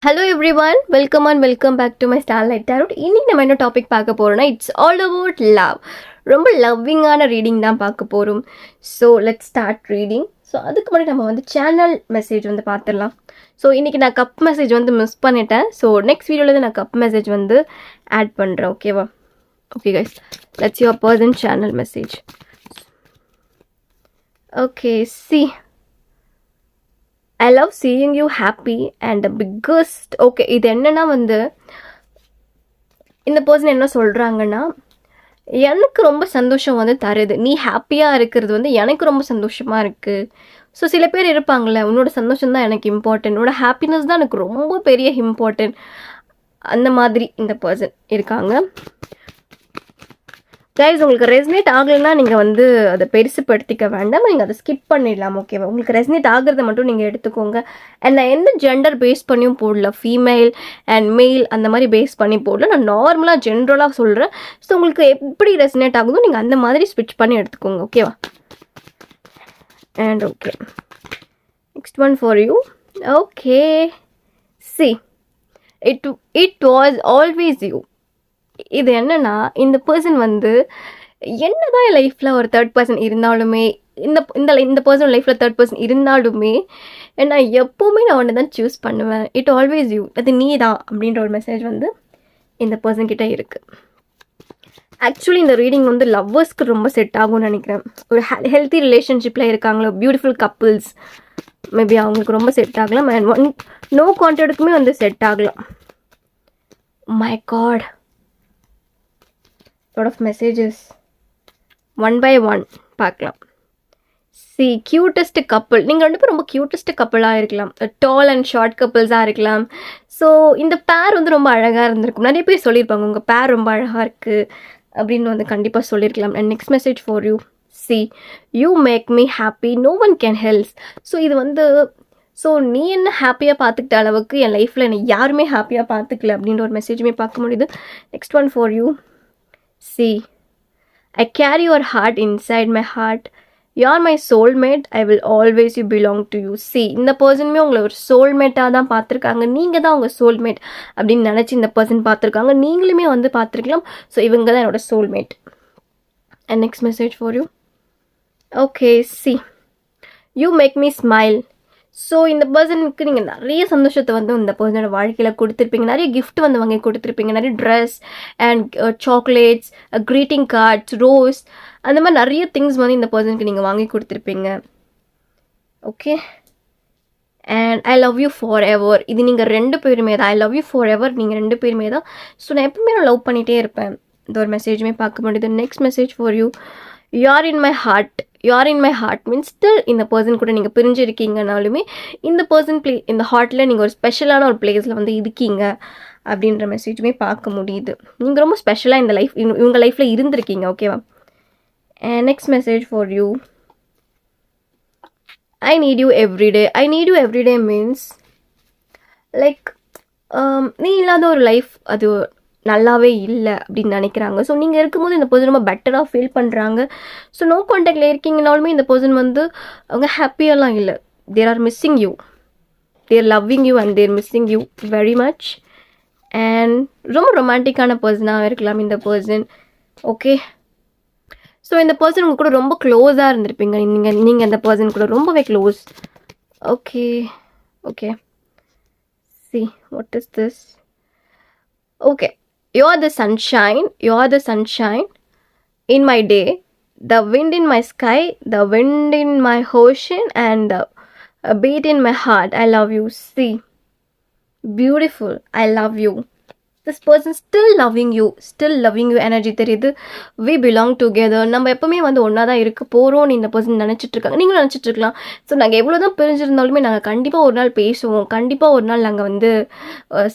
Hello everyone, welcome back to my Starlight Tarot. இன்னைக்கு நம்ம என்ன டாபிக் பார்க்க போறோம்னா இட்ஸ் ஆல் அபவுட் லவ். ரொம்ப லவ்விங்கான ரீடிங் தான் பார்க்க போறோம். So let's start reading. So அதுக்கு முன்னாடி நம்ம வந்து சேனல் மெசேஜ் வந்து பார்த்துடலாம். ஸோ இன்னைக்கு நான் கப் மெசேஜ் வந்து மிஸ் பண்ணிட்டேன். ஸோ நெக்ஸ்ட் வீடியோவில் நான் கப் மெசேஜ் வந்து ஆட் பண்ணுறேன். ஓகேவா? Okay guys, let's your person channel message. Okay, C I love seeing you happy and the biggest okay இது என்னன்னா வந்து இந்த பர்சன் என்ன சொல்கிறாங்கன்னா, எனக்கு ரொம்ப சந்தோஷம் வந்து தருது, நீ ஹாப்பியாக இருக்கிறது வந்து எனக்கு ரொம்ப சந்தோஷமாக இருக்குது. ஸோ சில பேர் இருப்பாங்கள்ல, உன்னோட சந்தோஷம் தான் எனக்கு இம்பார்ட்டன்ட், உன்னோட ஹாப்பினஸ் தான் எனக்கு ரொம்ப பெரிய இம்பார்ட்டன்ட், அந்த மாதிரி இந்த பர்சன் இருக்காங்க. கைஸ், உங்களுக்கு ரெஸ்னேட் ஆகலைன்னா நீங்கள் வந்து அதை பெருசுப்படுத்திக்க வேண்டாம், நீங்கள் அதை ஸ்கிப் பண்ணிடலாம். ஓகேவா? உங்களுக்கு ரெஸ்னேட் ஆகிறத மட்டும் நீங்கள் எடுத்துக்கோங்க. அண்ட் நான் எந்த ஜெண்டர் பேஸ் பண்ணியும் போடல, ஃபீமேல் அண்ட் மேல் அந்த மாதிரி பேஸ் பண்ணி போடல, நான் நார்மலாக ஜென்ரலாக சொல்கிறேன். ஸோ உங்களுக்கு எப்படி ரெஸ்னேட் ஆகுதோ நீங்கள் அந்த மாதிரி ஸ்விட்ச் பண்ணி எடுத்துக்கோங்க. ஓகேவா? And okay, next one for you. Okay, see it was always you. இது என்னன்னா, இந்த பர்சன் வந்து என்னதான் என் லைஃப்பில் ஒரு தேர்ட் பர்சன் இருந்தாலுமே, இந்த பர்சன் லைஃப்பில் தேர்ட் பர்சன் இருந்தாலுமே நான் எப்போவுமே நான் ஒன்று தான் சூஸ் பண்ணுவேன். இட் ஆல்வேஸ் யூ, அது நீ தான் அப்படின்ற ஒரு மெசேஜ் வந்து இந்த பர்சன் கிட்டே இருக்குது. ஆக்சுவலி இந்த ரீடிங் வந்து லவ்வர்ஸ்க்கு ரொம்ப செட் ஆகும்னு நினைக்கிறேன். ஒரு ஹெல்த்தி ரிலேஷன்ஷிப்பில் இருக்காங்களோ, பியூட்டிஃபுல் கப்புள்ஸ், மேபி அவங்களுக்கு ரொம்ப செட் ஆகலாம். அண்ட் நோ கான்டாக்டுக்குமே வந்து செட் ஆகலாம். My god, lot of messages, one by one பார்க்கலாம். சி க்யூட்டஸ்ட் கப்புள், நீங்கள் ரெண்டு பேரும் ரொம்ப க்யூட்டஸ்ட் கப்புளாக இருக்கலாம், டால் அண்ட் ஷார்ட் கப்புள்ஸாக இருக்கலாம். ஸோ இந்த பேர் வந்து ரொம்ப அழகாக இருந்திருக்கும். நிறைய பேர் சொல்லியிருப்பாங்க உங்கள் பேர் ரொம்ப அழகாக இருக்குது அப்படின்னு வந்து கண்டிப்பாக சொல்லியிருக்கலாம். And next message for you. See you make me happy, no one can help. So இது வந்து நீ என்ன ஹாப்பியாக பார்த்துக்கிட்ட அளவுக்கு என் லைஃப்பில் என்னை யாருமே ஹாப்பியாக பார்த்துக்கல அப்படின்ற ஒரு மெசேஜுமே பார்க்க முடியுது. Next one for you. See, I carry your heart inside my heart. You're my soulmate. I will always you belong to you. See, இந்த பர்சனுமே உங்களை ஒரு சோல்மேட்டாக தான் பார்த்துருக்காங்க. நீங்கள் தான் உங்கள் சோல்மேட் அப்படின்னு நினச்சி இந்த பர்சன் பார்த்துருக்காங்க. நீங்களுமே வந்து பார்த்துருக்கலாம். ஸோ இவங்க தான் என்னோட soulmate. And next message for you. Okay, see you make me smile. So இந்த பர்சனுக்கு நீங்கள் நிறைய சந்தோஷத்தை வந்து இந்த பர்சனோட வாழ்க்கையில் கொடுத்துருப்பீங்க. நிறைய கிஃப்ட் வந்து வாங்கி கொடுத்துருப்பீங்க, நிறைய dress and chocolates, greeting cards, rose, அந்த மாதிரி நிறைய திங்ஸ் வந்து இந்த பர்சனுக்கு நீங்கள் வாங்கி கொடுத்துருப்பீங்க. Okay, and I love you forever. இது நீங்கள் ரெண்டு பேருமே தான். I love you forever, நீங்கள் ரெண்டு பேருமே தான். ஸோ நான் எப்பவுமே நான் லவ் பண்ணிகிட்டே இருப்பேன். இந்த ஒரு மெசேஜுமே பார்க்க முடியுது. Next message for you. You're in my heart. You're in my heart means still இந்த பர்சன் கூட நீங்கள் பிரிஞ்சிருக்கீங்கனாலுமே இந்த பர்சன் இந்த ஹார்ட்டில் நீங்கள் ஒரு ஸ்பெஷலான ஒரு பிளேஸில் வந்து இருக்கீங்க அப்படின்ற மெசேஜுமே பார்க்க முடியுது. நீங்கள் ரொம்ப ஸ்பெஷலாக இந்த இவங்க லைஃப்பில் இருந்திருக்கீங்க. ஓகேவா? Next message for you. I need you everyday. I need you everyday means like நீ இல்லாத ஒரு லைஃப் அது நல்லாவே இல்லை அப்படின்னு நினைக்கிறாங்க. ஸோ நீங்கள் இருக்கும்போது இந்த பர்சன் ரொம்ப பெட்டராக ஃபீல் பண்ணுறாங்க. ஸோ நோ கான்டாக்டில் இருக்கீங்கனாலுமே இந்த பர்சன் வந்து அவங்க ஹாப்பியெல்லாம் இல்லை. There are missing you, they're loving you and they're missing you very much. And ரொம்ப ரொமான்டிக்கான பர்சனாக இருக்கலாம் இந்த பர்சன். ஓகே, ஸோ இந்த பர்சன் உங்கள் கூட ரொம்ப க்ளோஸாக இருந்திருப்பீங்க. நீங்கள் இந்த பர்சன் கூட ரொம்பவே close. Okay okay, see what is this. Okay, you're the sunshine in my day, the wind in my sky, the wind in my ocean, and the beat in my heart. I love you. See, beautiful. I love you. This person still loving you energy தெரியுது. We belong together. நம்ம எப்பவுமே வந்து ஒன்றா தான் இருக்க போகிறோம்னு இந்த person நினச்சிட்டு இருக்காங்க. நீங்களும் நினச்சிட்டு இருக்கலாம். ஸோ நாங்கள் எவ்வளோ தான் பிரிஞ்சிருந்தாலுமே நாங்கள் கண்டிப்பாக ஒரு நாள் பேசுவோம், கண்டிப்பாக ஒரு நாள் நாங்கள் வந்து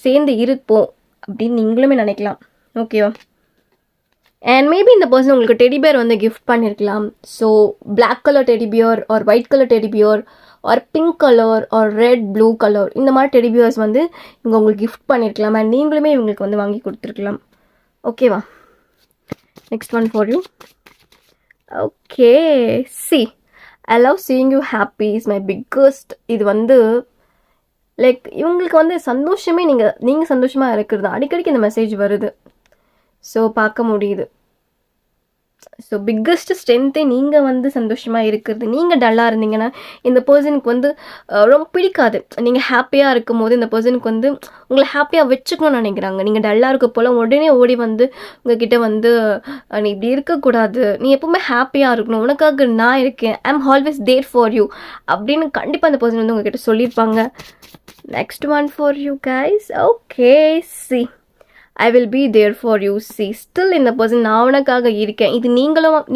சேர்ந்து இருப்போம் அப்படின்னு நீங்களுமே நினைக்கலாம். ஓகேவா? அண்ட் மேபி இந்த பர்சன் உங்களுக்கு டெடிபியர் வந்து கிஃப்ட் பண்ணியிருக்கலாம். So black colour teddy bear or white colour teddy bear or pink colour or red blue colour இந்த மாதிரி டெடிபியர்ஸ் வந்து இவங்க உங்களுக்கு கிஃப்ட் பண்ணியிருக்கலாம். அண்ட் நீங்களுமே இவங்களுக்கு வந்து வாங்கி கொடுத்துருக்கலாம். ஓகேவா? Next one for you. Okay, see I love seeing you happy is my biggest. இது வந்து லைக் இவங்களுக்கு வந்து சந்தோஷமே நீங்கள் சந்தோஷமாக இருக்கிறது அடிக்கடிக்கு இந்த மெசேஜ் வருது. ஸோ பார்க்க முடியுது. ஸோ பிக்கஸ்ட் ஸ்ட்ரென்த்தே நீங்கள் வந்து சந்தோஷமாக இருக்கிறது. நீங்கள் டல்லாக இருந்தீங்கன்னா இந்த பர்சனுக்கு வந்து ரொம்ப பிடிக்காது. நீங்கள் ஹாப்பியாக இருக்கும் போது இந்த பர்சனுக்கு வந்து உங்களை ஹாப்பியாக வச்சுக்கணும்னு நினைக்கிறாங்க. நீங்கள் டல்லாக இருக்க போல் உடனே ஓடி வந்து உங்ககிட்ட வந்து நீ இப்படி இருக்கக்கூடாது, நீ எப்பவுமே ஹாப்பியாக இருக்கணும், உனக்காக நான் இருக்கேன், I am always there for you அப்படின்னு கண்டிப்பாக அந்த பர்சன் வந்து உங்ககிட்ட சொல்லியிருப்பாங்க. Next one for you guys. Okay, see I will be there for you. See still இந்த பர்சன் நான் அவனுக்காக இருக்கேன். இது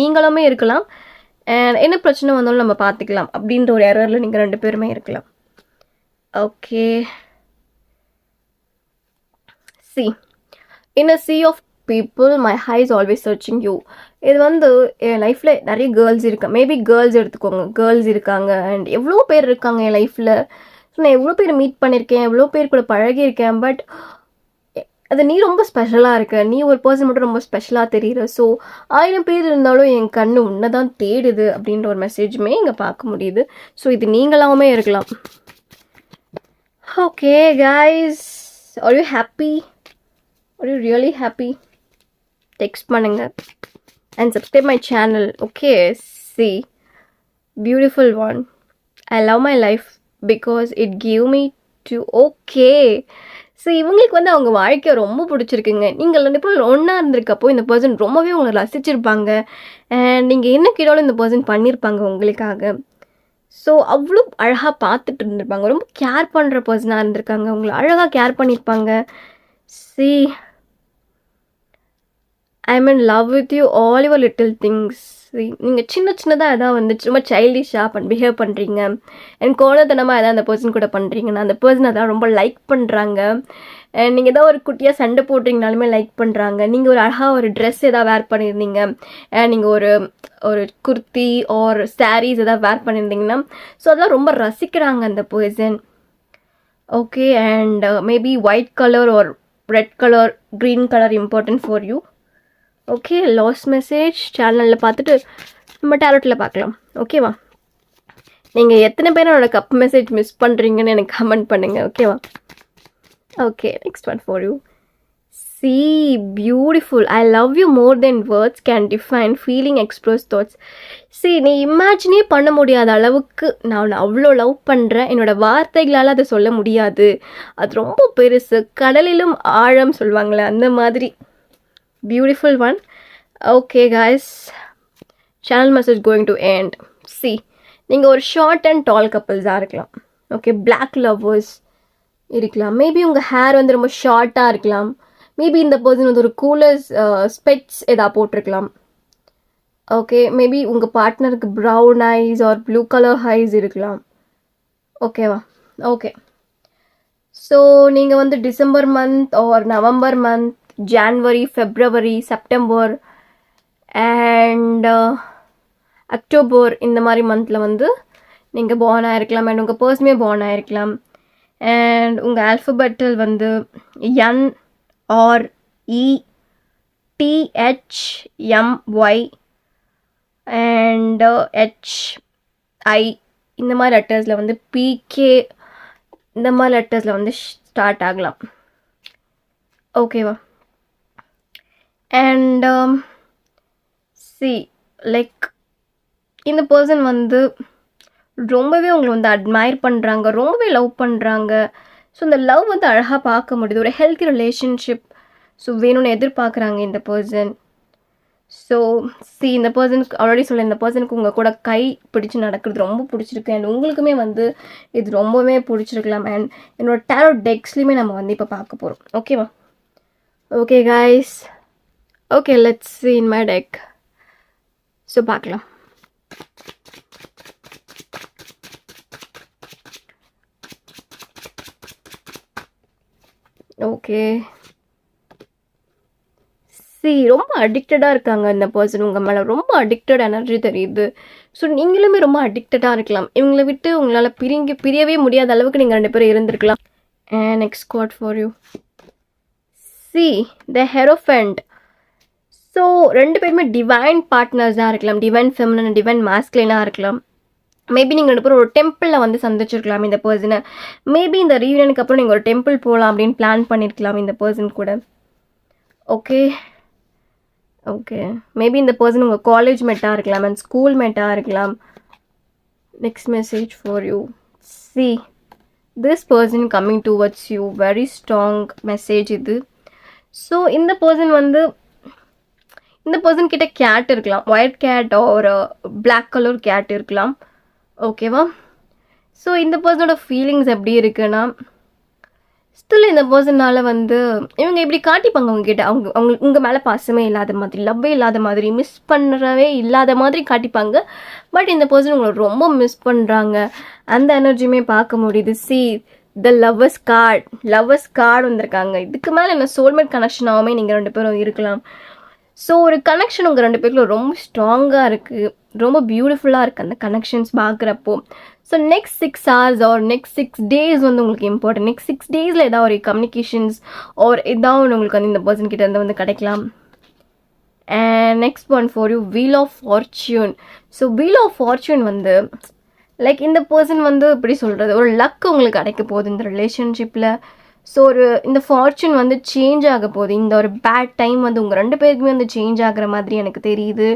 நீங்களுமே இருக்கலாம். அண்ட் என்ன பிரச்சனை வந்தாலும் நம்ம பார்த்துக்கலாம் அப்படின்ற ஒரு எரரில் நீங்கள் 2 பேருமே இருக்கலாம். Okay, C in a sea of people my eye is always searching you. இது வந்து என் லைஃப்பில் நிறைய கேர்ள்ஸ் இருக்காங்க. மேபி கேர்ள்ஸ் எடுத்துக்கோங்க, கேர்ள்ஸ் இருக்காங்க அண்ட் எவ்வளோ பேர் இருக்காங்க என் லைஃப்பில். ஸோ நான் எவ்வளோ பேர் மீட் பண்ணியிருக்கேன், எவ்வளோ பேர் கூட பழகியிருக்கேன். பட் அது நீ ரொம்ப ஸ்பெஷலாக இருக்க, நீ ஒரு பர்சன் மட்டும் ரொம்ப ஸ்பெஷலாக தெரியுற. ஸோ 1000 பேர் இருந்தாலும் என் கண்ணு உன்னை தான் தேடுது அப்படின்ற ஒரு மெசேஜுமே இங்கே பார்க்க முடியுது. ஸோ இது நீங்களாமே இருக்கலாம். Okay guys, are you happy? Are you really happy? Text பண்ணுங்க and subscribe my channel. Okay, see beautiful one. I love my life because it give me to. Okay, so இவங்களுக்கு வந்து அவங்க வாழ்க்கையை ரொம்ப பிடிச்சிருக்குங்க. நீங்கள் 2 பேரும் ஒன்றா இருந்திருக்கப்போ இந்த பர்சன் ரொம்பவே உங்களை ரசிச்சிருப்பாங்க. அண்ட் நீங்கள் என்ன கேட்டாலும் இந்த பர்சன் பண்ணியிருப்பாங்க உங்களுக்காக. ஸோ அவ்வளோ அழகாக பார்த்துட்டு இருந்திருப்பாங்க. ரொம்ப கேர் பண்ணுற பர்சனாக இருந்திருக்காங்க. உங்களை அழகாக கேர் பண்ணியிருப்பாங்க. C I am in love with you all your little things. நீங்கள் சின்னதாக எதாவது வந்து ரொம்ப சைல்டிஷாக பிஹேவ் பண்ணுறீங்க அண்ட் கோலத்தனமாக எதாவது அந்த பர்சன் கூட பண்ணுறீங்கன்னா அந்த பர்சன் அதான் ரொம்ப லைக் பண்ணுறாங்க. அண்ட் நீங்கள் எதாவது ஒரு குட்டியாக சண்டை போட்டிங்கனாலுமே லைக் பண்ணுறாங்க. நீங்கள் ஒரு அழகாக ஒரு ட்ரெஸ் எதாவது வேர் பண்ணியிருந்தீங்க அண்ட் நீங்கள் ஒரு குர்த்தி ஆர் சாரீஸ் எதாவது வேர் பண்ணியிருந்தீங்கன்னா ஸோ அதெல்லாம் ரொம்ப ரசிக்கிறாங்க அந்த person. Okay, and maybe white colour or red colour, green colour important for you. Okay, last message சேனலில் பார்த்துட்டு நம்ம டேரோட்டில் பார்க்கலாம். ஓகேவா? நீங்கள் எத்தனை பேர் என்னோட கப் மெசேஜ் மிஸ் பண்ணுறீங்கன்னு எனக்கு கமெண்ட் பண்ணுங்கள். ஓகேவா? Okay, next one for you. C beautiful. I love you more then words can define feeling express thoughts. C நீ இமேஜினே பண்ண முடியாத அளவுக்கு நான் அவ்வளோ லவ் பண்ணுறேன். என்னோடய வார்த்தைகளால் அதை சொல்ல முடியாது. அது ரொம்ப பெருசு, கடலிலும் ஆழம் சொல்லுவாங்களே அந்த மாதிரி. Beautiful one. Okay guys, channel message going to end. See, நீங்கள் ஒரு ஷார்ட் அண்ட் டால் கப்பிள்ஸாக இருக்கலாம். ஓகே, பிளாக் லவ்வர்ஸ் இருக்கலாம். மேபி உங்கள் ஹேர் வந்து ரொம்ப ஷார்ட்டாக இருக்கலாம். மேபி இந்த பர்சன் வந்து ஒரு கூலர் ஸ்பெக்ஸ் எதாவது போட்டிருக்கலாம். ஓகே, மேபி உங்கள் பார்ட்னருக்கு brown eyes or blue colour eyes இருக்கலாம். ஓகேவா? ஓகே, ஸோ நீங்கள் வந்து December month or November month, January, February, September and October இந்த மாதிரி மந்தில் வந்து நீங்கள் பார்ன் ஆகிருக்கலாம். அண்ட் உங்கள் பர்சனே பார்ன் ஆகிருக்கலாம். அண்ட் உங்கள் ஆல்ஃபபெட்டல் வந்து N R E T H M Y and H I இந்த மாதிரி லெட்டர்ஸில் வந்து பிகே இந்த மாதிரி லெட்டர்ஸில் வந்து ஸ்டார்ட் ஆகலாம். ஓகேவா? அண்ட் சி லைக் இந்த பர்சன் வந்து ரொம்பவே உங்களை வந்து அட்மையர் பண்ணுறாங்க, ரொம்பவே லவ் பண்ணுறாங்க. ஸோ இந்த லவ் வந்து அழகாக பார்க்க முடியுது. ஒரு ஹெல்த்தி ரிலேஷன்ஷிப் ஸோ வேணும்னு எதிர்பார்க்குறாங்க இந்த பர்சன். ஸோ சி இந்த பர்சனுக்கு ஆல்ரெடி சொல்ல, இந்த பர்சனுக்கு உங்கள் கூட கை பிடிச்சி நடக்கிறது ரொம்ப பிடிச்சிருக்கு. அண்ட் உங்களுக்குமே வந்து இது ரொம்பவே பிடிச்சிருக்கலாம். அண்ட் என்னோடய டேரோ டெக்ஸ்லையுமே நம்ம வந்து இப்போ பார்க்க போகிறோம். ஓகேவா? Okay guys, okay let's see in my deck. So பார்க்கலாம். ஓகே, சி ரொம்ப அடிக்டடாக இருக்காங்க இந்த பர்சன் உங்கள் மேலே. ரொம்ப அடிக்டட் எனர்ஜி தெரியுது. ஸோ நீங்களுமே ரொம்ப அடிக்டடாக இருக்கலாம். இவங்களை விட்டு உங்களால் பிரியவே முடியாத அளவுக்கு நீங்கள் 2 பேரும் இருந்திருக்கலாம். And next card for you. See the hierophant. So 2 பேருமே டிவைன் பார்ட்னர்ஸாக இருக்கலாம். டிவைன் ஃபெமினன், டிவைன் மாஸ்குலினாக இருக்கலாம். மேபி நீங்கள் 2 பேரும் ஒரு டெம்பிளில் வந்து சந்திச்சிருக்கலாம் இந்த பர்சனை. மேபி இந்த ரீயூனியனுக்கு அப்புறம் நீங்கள் ஒரு டெம்பிள் போகலாம் அப்படின்னு பிளான் பண்ணியிருக்கலாம் இந்த பர்சன் கூட. ஓகே ஓகே, மேபி இந்த பர்சன் உங்கள் காலேஜ் மேட்டாக இருக்கலாம் அண்ட் ஸ்கூல் மேட்டாக இருக்கலாம். Next message for you. See this person coming towards you, very strong message இது. ஸோ இந்த பர்சன் வந்து இந்த பர்சன் கிட்ட கேட் இருக்கலாம், ஒயிட் கேட் ஒரு பிளாக் கலர் கேட் இருக்கலாம். ஓகேவா? ஸோ இந்த பர்சனோட ஃபீலிங்ஸ் எப்படி இருக்குன்னா, ஸ்டில் இந்த பர்சனால் வந்து இவங்க இப்படி காட்டிப்பாங்க உங்ககிட்ட, அவங்களுக்கு உங்கள் மேலே பாசமே இல்லாத மாதிரி, லவ்வே இல்லாத மாதிரி, மிஸ் பண்ணுறவே இல்லாத மாதிரி காட்டிப்பாங்க. பட் இந்த பர்சன் உங்களை ரொம்ப மிஸ் பண்ணுறாங்க, அந்த எனர்ஜியுமே பார்க்க முடியுது. சி த லவ்வர்ஸ் கார்டு வந்திருக்காங்க. இதுக்கு மேலே என்ன சோல்மேட் கனெக்ஷனாகவுமே நீங்கள் 2 பேரும் இருக்கலாம். ஸோ ஒரு கனெக்ஷன் உங்கள் 2 பேருக்குள்ள ரொம்ப ஸ்ட்ராங்காக இருக்குது, ரொம்ப பியூட்டிஃபுல்லாக இருக்குது அந்த கனெக்ஷன்ஸ் பார்க்குறப்போ. So next 6 hours or next 6 days வந்து உங்களுக்கு இம்பார்ட்டன்ட். நெக்ஸ்ட் 6 daysல ஏதாவது ஒரு கம்யூனிகேஷன்ஸ் ஆர் ஏதாவது உங்களுக்கு வந்து இந்த பர்சன் கிட்ட இருந்து வந்து கிடைக்கலாம். And next one for you, wheel of fortune. So wheel of fortune வந்து லைக் இந்த பர்சன் வந்து எப்படி சொல்கிறது, ஒரு லக் உங்களுக்கு கிடைக்க போகுது இந்த ரிலேஷன்ஷிப்பில். ஸோ இந்த ஃபார்ச்சூன் வந்து சேஞ்ச் ஆக போகுது. இந்த ஒரு பேட் டைம் வந்து உங்கள் 2 பேருக்குமே வந்து சேஞ்ச் ஆகிற மாதிரி எனக்கு தெரியுது.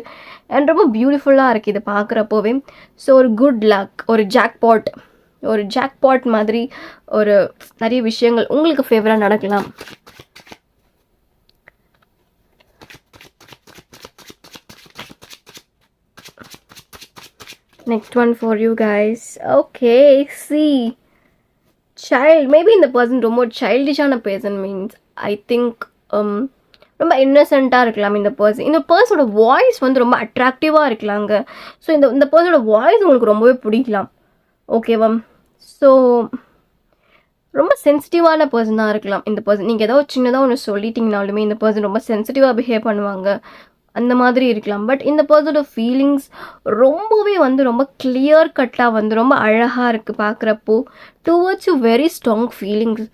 அண்ட் ரொம்ப பியூட்டிஃபுல்லாக இருக்குது இது பார்க்குறப்போவே. ஸோ ஒரு குட் லக், ஒரு ஜாக்பாட் மாதிரி ஒரு நிறைய விஷயங்கள் உங்களுக்கு ஃபேவராக நடக்கலாம். Next one for you guys. Okay, C child. Maybe இந்த பர்சன் ரொம்ப சைல்டிஷான பர்சன், மீன்ஸ் ஐ திங்க் ரொம்ப இன்னசென்ட்டாக இருக்கலாம் இந்த பர்சன். இந்த பர்சனோட வாய்ஸ் வந்து ரொம்ப அட்ராக்டிவாக இருக்கலாங்க. ஸோ இந்த பர்சனோட வாய்ஸ் உங்களுக்கு ரொம்பவே பிடிக்கலாம். ஓகேவா? ஸோ ரொம்ப சென்சிட்டிவான பர்சனாக இருக்கலாம் இந்த பர்சன். நீங்கள் ஏதாவது சின்னதாக ஒன்று சொல்லிட்டீங்கனாலுமே இந்த பர்சன் ரொம்ப சென்சிட்டிவாக பிஹேவ் பண்ணுவாங்க, அந்த மாதிரி இருக்கலாம். பட் இந்த பர்சனோட ஃபீலிங்ஸ் ரொம்பவே வந்து ரொம்ப கிளியர் கட்டாக வந்து ரொம்ப அழகாக இருக்குது பார்க்குறப்போ. Towards you very strong feelings.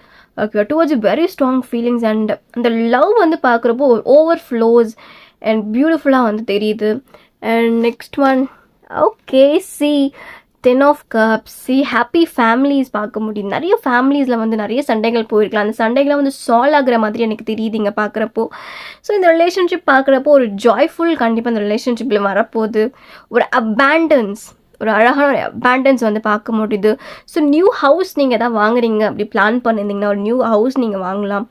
Okay, towards you very strong feelings. And அந்த லவ் வந்து பார்க்குறப்போ ஓவர் ஃப்ளோஸ் அண்ட் பியூட்டிஃபுல்லாக வந்து தெரியுது. And next one, okay, C 10 of cups. C happy families பார்க்க முடியும். நிறைய ஃபேமிலிஸில் வந்து நிறைய சண்டைகள் போயிருக்கலாம். அந்த சண்டைகளை வந்து சால்வ் ஆகிற மாதிரி எனக்கு தெரியுது இங்கே பார்க்குறப்போ. ஸோ இந்த ரிலேஷன்ஷிப் பார்க்குறப்போ ஒரு ஜாய்ஃபுல் கண்டிப்பாக அந்த ரிலேஷன்ஷிப்பில் வரப்போகுது. ஒரு அபேண்டன்ஸ், ஒரு அழகான ஒரு அபேண்டன்ஸ் வந்து பார்க்க முடியுது. ஸோ நியூ ஹவுஸ் நீங்கள் எதாவது வாங்குறீங்க அப்படி பிளான் பண்ணியிருந்தீங்கன்னா ஒரு நியூ ஹவுஸ் நீங்கள் வாங்கலாம்.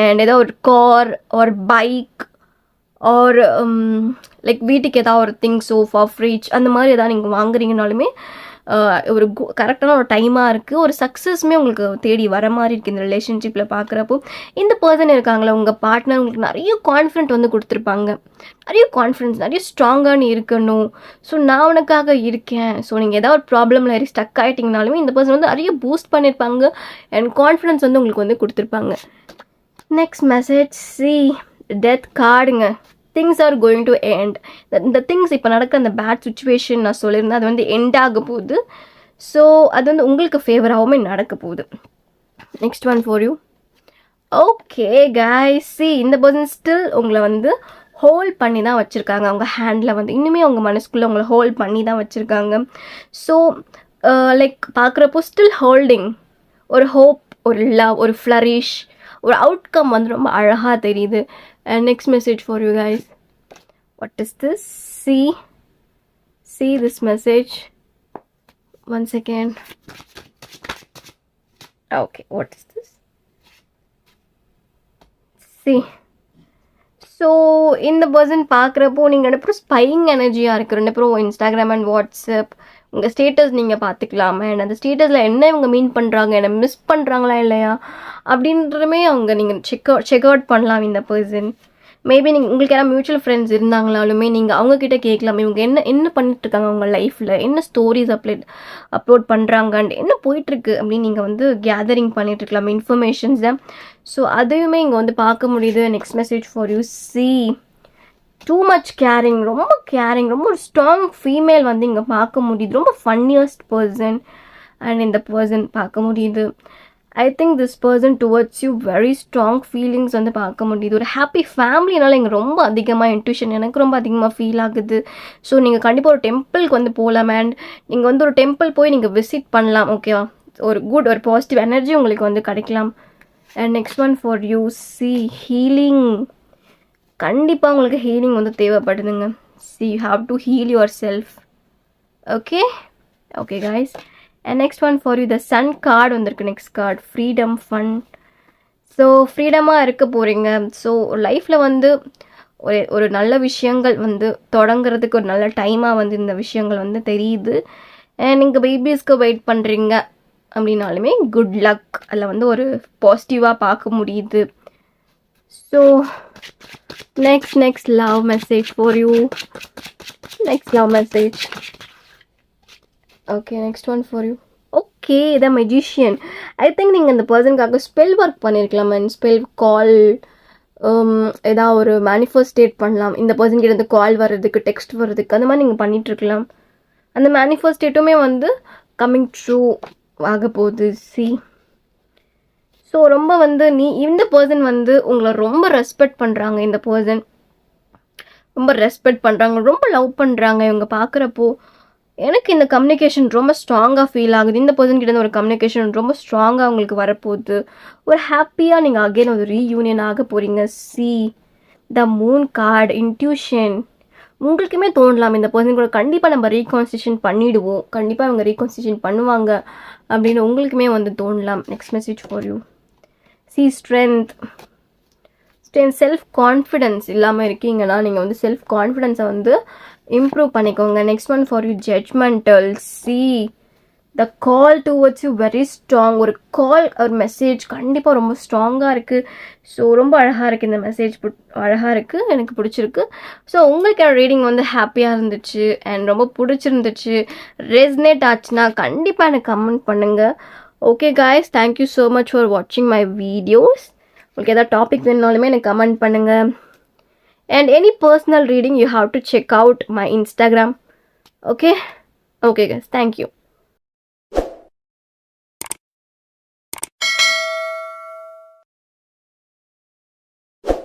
அண்ட் ஏதாவது ஒரு கார் ஒரு பைக் ஆர் லைக் வீட்டுக்கு ஏதாவது ஒரு திங்ஸ், சோஃபா, ஃப்ரிட்ஜ் அந்த மாதிரி எதாவது நீங்கள் வாங்குறீங்கனாலுமே ஒரு கரெக்டான ஒரு டைமாக இருக்குது. ஒரு சக்ஸஸ்மே உங்களுக்கு தேடி வர மாதிரி இருக்குது இந்த ரிலேஷன்ஷிப்பில் பார்க்குறப்போ. இந்த பர்சன் இருக்காங்களா உங்கள் பார்ட்னர், உங்களுக்கு நிறைய கான்ஃபிடென்ட் வந்து கொடுத்துருப்பாங்க, நிறைய கான்ஃபிடென்ஸ், நிறைய ஸ்ட்ராங்கான இருக்கணும். ஸோ நான் உனக்காக இருக்கேன். ஸோ நீங்கள் ஏதாவது ஒரு ப்ராப்ளமில் ஸ்டக் ஆகிட்டிங்கனாலுமே இந்த பர்சன் வந்து நிறைய பூஸ்ட் பண்ணியிருப்பாங்க அண்ட் கான்ஃபிடென்ஸ் வந்து உங்களுக்கு வந்து கொடுத்துருப்பாங்க. நெக்ஸ்ட் மெசேஜ், சி டெத் கார்டுங்க. Things are going to end. இந்த திங்ஸ் இப்போ நடக்க அந்த பேட் சுச்சுவேஷன் நான் சொல்லியிருந்தேன், அது வந்து எண்ட் ஆக போகுது. ஸோ அது வந்து உங்களுக்கு ஃபேவராகவுமே நடக்க போகுது. Next one for you. Okay guys, C இந்த பர்சன் ஸ்டில் உங்களை வந்து ஹோல்ட் பண்ணி தான் வச்சுருக்காங்க. அவங்க ஹேண்டில் வந்து இன்னுமே அவங்க மனசுக்குள்ளே உங்களை ஹோல்ட் பண்ணி தான் வச்சுருக்காங்க. ஸோ லைக் பார்க்குறப்போ ஸ்டில் ஹோல்டிங், ஒரு ஹோப், ஒரு லவ், ஒரு ஃப்ளரிஷ், ஒரு அவுட்கம் வந்து ரொம்ப அழகாக தெரியுது. And next message for you guys. What is this? See this message. One second. Okay, what is this? See. So இந்த பர்சன் பார்க்குறப்போ நீங்கள் 2 பேரும் ஸ்பையிங் எனர்ஜியாக இருக்குது. 2 பேரும் இன்ஸ்டாகிராம் அண்ட் வாட்ஸ்அப் உங்கள் ஸ்டேட்டஸ் நீங்கள் பார்த்துக்கலாம். அண்ட் அந்த ஸ்டேட்டஸில் என்ன இவங்க மீன் பண்ணுறாங்க, என்ன மிஸ் பண்ணுறாங்களா இல்லையா அப்படின்றதுமே அவங்க நீங்கள் செக் அவுட் பண்ணலாம் இந்த பர்சன். மேபி நீங்கள் உங்களுக்கு யாராவது மியூச்சுவல் ஃப்ரெண்ட்ஸ் இருந்தாங்களாலுமே நீங்கள் அவங்கக்கிட்ட கேட்கலாம், இவங்க என்ன பண்ணிட்டுருக்காங்க உங்கள் லைஃப்பில், என்ன ஸ்டோரிஸ் அப்லோட் பண்ணுறாங்க அண்ட் என்ன போயிட்டுருக்கு அப்படின்னு நீங்கள் வந்து கேதரிங் பண்ணிகிட்ருக்கலாம் இன்ஃபர்மேஷன்ஸை. ஸோ அதையுமே இங்கே வந்து பார்க்க முடியுது. Next message for you. See too much caring, ரொம்ப ஒரு ஸ்ட்ராங் ஃபீமேல் வந்து இங்கே பார்க்க முடியுது. ரொம்ப ஃபன்னியஸ்ட் பர்சன் அண்ட் இந்த பர்சன் பார்க்க முடியுது. I think this person towards you very strong feelings வந்து பார்க்க முடியுது. ஒரு ஹாப்பி ஃபேமிலினால இங்கே ரொம்ப அதிகமாக இன்ட்யூஷன் எனக்கு ரொம்ப அதிகமாக ஃபீல் ஆகுது. ஸோ நீங்கள் கண்டிப்பாக ஒரு டெம்பிளுக்கு வந்து போகலாம் அண்ட் நீங்கள் வந்து ஒரு டெம்பிள் போய் நீங்கள் விசிட் பண்ணலாம். ஓகேவா? ஒரு குட் ஒரு பாசிட்டிவ் எனர்ஜி உங்களுக்கு வந்து கிடைக்கலாம். And next one for you healing. கண்டிப்பாக உங்களுக்கு ஹீலிங் வந்து தேவைப்படுதுங்க. You have to heal yourself. Okay guys. And next one for you the sun card வந்திருக்கு. Next card freedom fun. So ஃப்ரீடமாக இருக்க போகிறீங்க. ஸோ லைஃப்பில் வந்து ஒரு நல்ல விஷயங்கள் வந்து தொடங்குறதுக்கு ஒரு நல்ல டைமாக வந்து இந்த விஷயங்கள் வந்து தெரியுது. அண்ட் நீங்கள் பேபிஸ்க்கு வெயிட் பண்ணுறீங்க அப்படின்னாலுமே குட் லக் அதில் வந்து ஒரு பாசிட்டிவாக பார்க்க முடியுது. So next love message for you. Next love message. Okay next one for you. Okay the magician. I think நீங்கள் இந்த பர்சனுக்காக ஸ்பெல் ஒர்க் பண்ணியிருக்கலாம் அண்ட் ஸ்பெல் கால் ஏதாவது ஒரு மேனிஃபெஸ்டேட் பண்ணலாம். இந்த பர்சன் கிட்ட இருந்து கால் வர்றதுக்கு டெக்ஸ்ட் வர்றதுக்கு அந்த மாதிரி நீங்கள் பண்ணிகிட்ருக்கலாம். அந்த மேனிஃபெஸ்டேட்டுமே வந்து கம்மிங் ட்ரூ ஆக போகுது. ஸோ ரொம்ப வந்து இந்த பர்சன் வந்து உங்களை ரொம்ப ரெஸ்பெக்ட் பண்ணுறாங்க. இந்த பர்சன் ரொம்ப ரெஸ்பெக்ட் பண்ணுறாங்க, ரொம்ப லவ் பண்ணுறாங்க. இவங்க பார்க்குறப்போ எனக்கு இந்த கம்யூனிகேஷன் ரொம்ப ஸ்ட்ராங்காக ஃபீல் ஆகுது. இந்த பர்சன் கிட்ட ஒரு கம்யூனிகேஷன் ரொம்ப ஸ்ட்ராங்காக உங்களுக்கு வரப்போகுது. ஒரு ஹாப்பியாக நீங்கள் அகெயின் ஒரு ரீயூனியன் ஆக போகிறீங்க. The moon card intuition. உங்களுக்குமே தோணலாம் இந்த பர்சன் கூட கண்டிப்பாக நம்ம ரீகான்ஸ்டியூஷன் பண்ணிவிடுவோம், கண்டிப்பாக அவங்க ரீகான்ஸ்டியூஷன் பண்ணுவாங்க அப்படின்னு உங்களுக்குமே வந்து தோணலாம். Next message for you. Strength. Self confidence இல்லாமல் இருக்கீங்கன்னா நீங்கள் வந்து செல்ஃப் கான்ஃபிடென்ஸை வந்து இம்ப்ரூவ் பண்ணிக்கோங்க. Next one for you judgemental. The call towards you very strong. ஒரு கால் ஒரு மெசேஜ் கண்டிப்பாக ரொம்ப ஸ்ட்ராங்காக இருக்குது. ஸோ ரொம்ப அழகாக இருக்குது இந்த மெசேஜ், அழகாக இருக்குது, எனக்கு பிடிச்சிருக்கு. ஸோ உங்களுக்கு ரீடிங் வந்து ஹாப்பியாக இருந்துச்சு அண்ட் ரொம்ப பிடிச்சிருந்துச்சு, ரெஸ்னேட் ஆச்சுன்னா கண்டிப்பாக எனக்கு கமெண்ட் பண்ணுங்கள். Okay guys, thank you so much for வாட்சிங் மை வீடியோஸ். உங்களுக்கு எதாவது டாபிக் வேணுனாலுமே எனக்கு கமெண்ட் பண்ணுங்கள். And any personal reading you have to check out my Instagram. Okay guys, thank you.